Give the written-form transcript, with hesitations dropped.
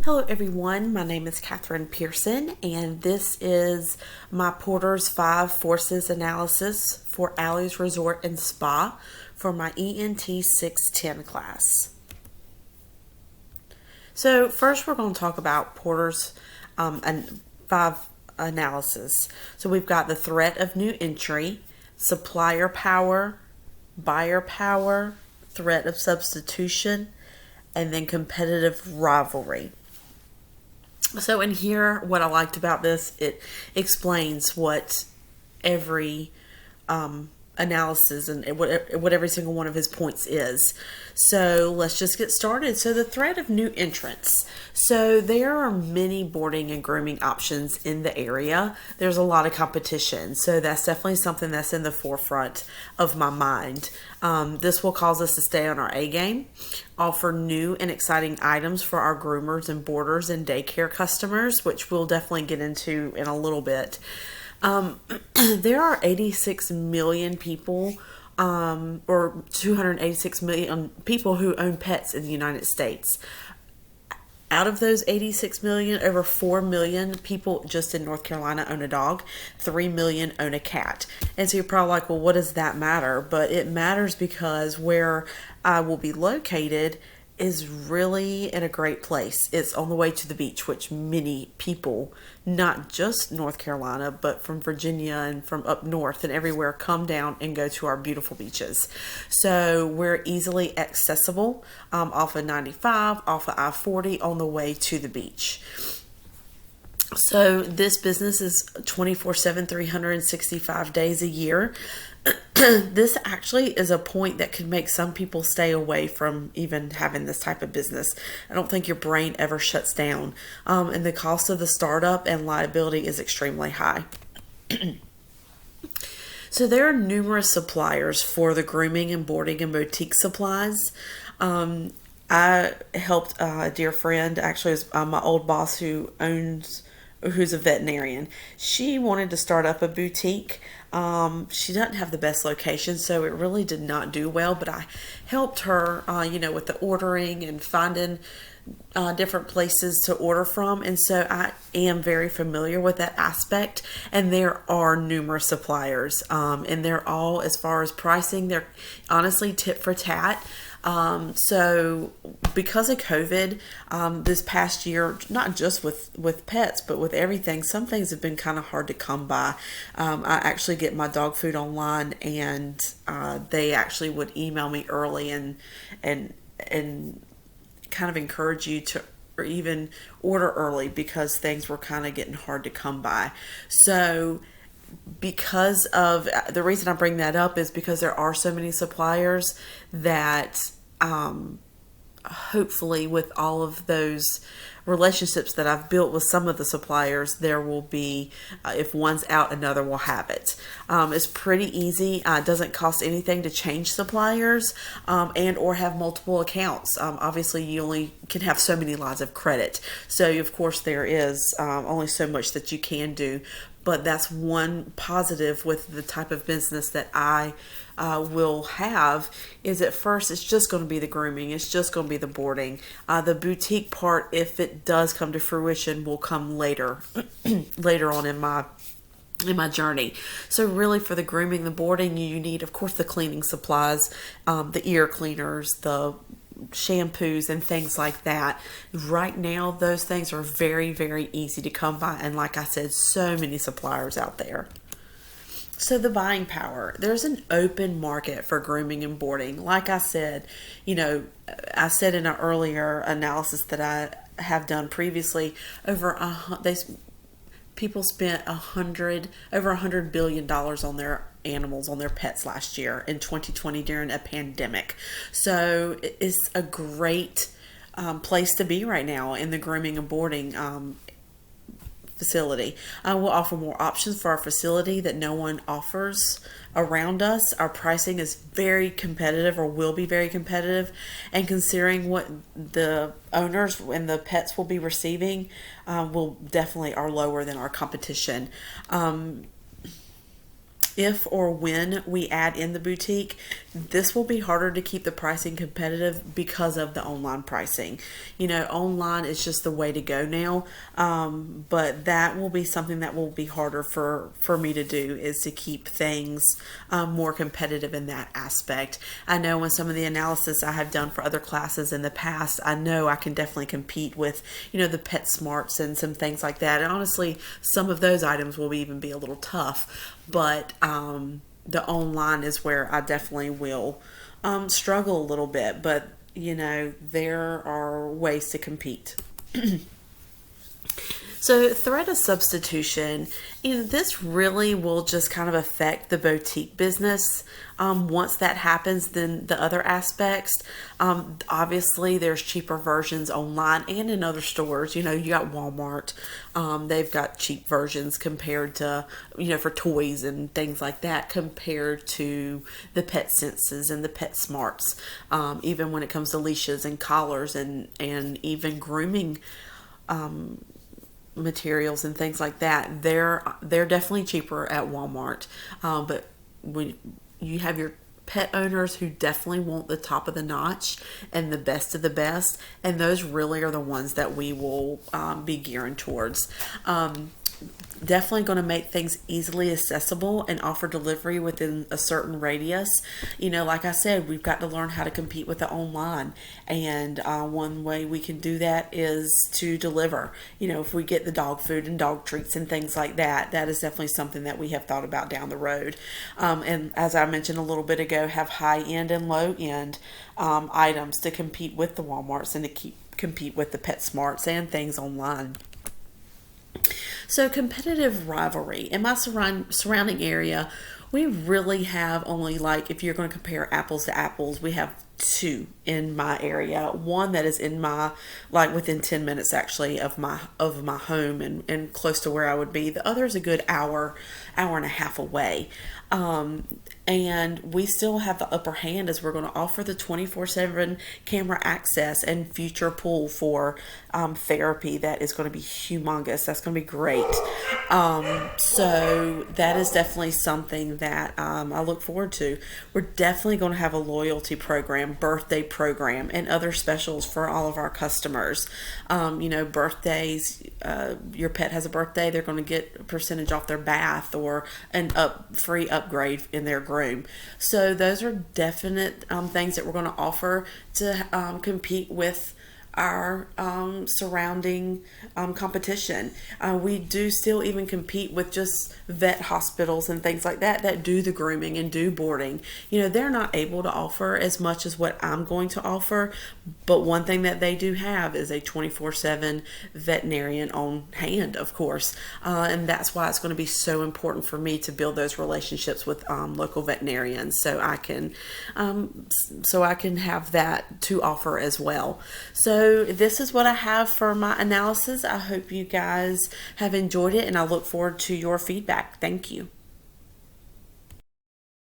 Hello everyone, my name is Catherine Pearson and this is my Porter's 5 Forces analysis for Alley's Resort and Spa for my ENT 610 class. So first we're going to talk about Porter's 5 analysis. So we've got the threat of new entry, supplier power, buyer power, threat of substitution, and then competitive rivalry. So in here, what I liked about this, it explains what every analysis and what every single one of his points is. So let's just get started. So the threat of new entrants. So there are many boarding and grooming options in the area. There's a lot of competition. So that's definitely something that's in the forefront of my mind. This will cause us to stay on our A game, offer new and exciting items for our groomers and boarders and daycare customers, which we'll definitely get into in a little bit. There are 86 million people, or 286 million people who own pets in the United States. Out of those 86 million, over 4 million people just in North Carolina own a dog, 3 million own a cat. And so you're probably like, well, what does that matter? But it matters because where I will be located is really in a great place. It's on the way to the beach, which many people, not just North Carolina, but from Virginia and from up north and everywhere, come down and go to our beautiful beaches. So we're easily accessible off of 95, off of I-40 on the way to the beach. So this business is 24/7, 365 days a year. This actually is a point that could make some people stay away from even having this type of business. I don't think your brain ever shuts down. And the cost of the startup and liability is extremely high. So there are numerous suppliers for the grooming and boarding and boutique supplies. I helped a dear friend, actually is my old boss who's a veterinarian. She wanted to start up a boutique. She doesn't have the best location, so it really did not do well, but I helped her, with the ordering and finding different places to order from. And so I am very familiar with that aspect, and there are numerous suppliers, and they're all, as far as pricing, they're honestly tit for tat. So because of COVID, this past year, not just with pets, but with everything, some things have been kind of hard to come by. I actually get my dog food online, and they actually would email me early and kind of encourage you to, or even order early, because things were kind of getting hard to come by. So because of the reason I bring that up is because there are so many suppliers that hopefully with all of those relationships that I've built with some of the suppliers, there will be, if one's out, another will have it. It's pretty easy. It doesn't cost anything to change suppliers and or have multiple accounts. Obviously, you only can have so many lines of credit. So, of course, there is only so much that you can do. But that's one positive with the type of business that I will have, is at first it's just going to be the grooming, it's just going to be the boarding. The boutique part, if it does come to fruition, will come later later on in my journey. So really, for the grooming, the boarding, you need, of course, the cleaning supplies, the ear cleaners, the shampoos and things like that. Right now, those things are very, very easy to come by, and like I said, so many suppliers out there. So the buying power, there's an open market for grooming and boarding. Like I said, I said in an earlier analysis that I have done previously, people spent over $100 billion on their animals, on their pets last year in 2020 during a pandemic. So it's a great place to be right now in the grooming and boarding facility. We'll offer more options for our facility that no one offers around us. Our pricing is very competitive, or will be very competitive, and considering what the owners and the pets will be receiving, will definitely are lower than our competition. if or when we add in the boutique, this will be harder to keep the pricing competitive because of the online pricing. Online is just the way to go now. But that will be something that will be harder for me to do, is to keep things more competitive in that aspect. I know in some of the analysis I have done for other classes in the past, I know I can definitely compete with, the PetSmarts and some things like that. And honestly, some of those items will even be a little tough, but the online is where I definitely will struggle a little bit. But there are ways to compete. So threat of substitution, this really will just kind of affect the boutique business. Once that happens, then the other aspects, obviously there's cheaper versions online and in other stores. You got Walmart. They've got cheap versions compared to, for toys and things like that, compared to the PetSenses and the PetSmarts. Even when it comes to leashes and collars and even grooming materials and things like that, they're definitely cheaper at Walmart. But when you have your pet owners who definitely want the top of the notch and the best of the best, and those really are the ones that we will be gearing towards. Definitely going to make things easily accessible and offer delivery within a certain radius. Like I said, we've got to learn how to compete with the online, and one way we can do that is to deliver. If we get the dog food and dog treats and things like that, that is definitely something that we have thought about down the road. And as I mentioned a little bit ago, have high end and low end items to compete with the Walmarts and to compete with the PetSmarts and things online. So competitive rivalry. In my surrounding area, we really have only, if you're going to compare apples to apples, we have two in my area. One that is in my, within 10 minutes actually of my home and close to where I would be. The other is a good hour and a half away. And we still have the upper hand, as we're going to offer the 24/7 camera access and future pool for therapy that is going to be humongous. That's going to be great. So that is definitely something that I look forward to. We're definitely going to have a loyalty program, birthday program, and other specials for all of our customers. Birthdays, your pet has a birthday, they're going to get a percentage off their bath or free upgrade in their groom. So those are definite things that we're going to offer to compete with our surrounding competition. We do still even compete with just vet hospitals and things like that do the grooming and do boarding. They're not able to offer as much as what I'm going to offer, but one thing that they do have is a 24/7 veterinarian on hand, of course, and that's why it's going to be so important for me to build those relationships with local veterinarians, so I can have that to offer as well. So this is what I have for my analysis. I hope you guys have enjoyed it, and I look forward to your feedback. Thank you.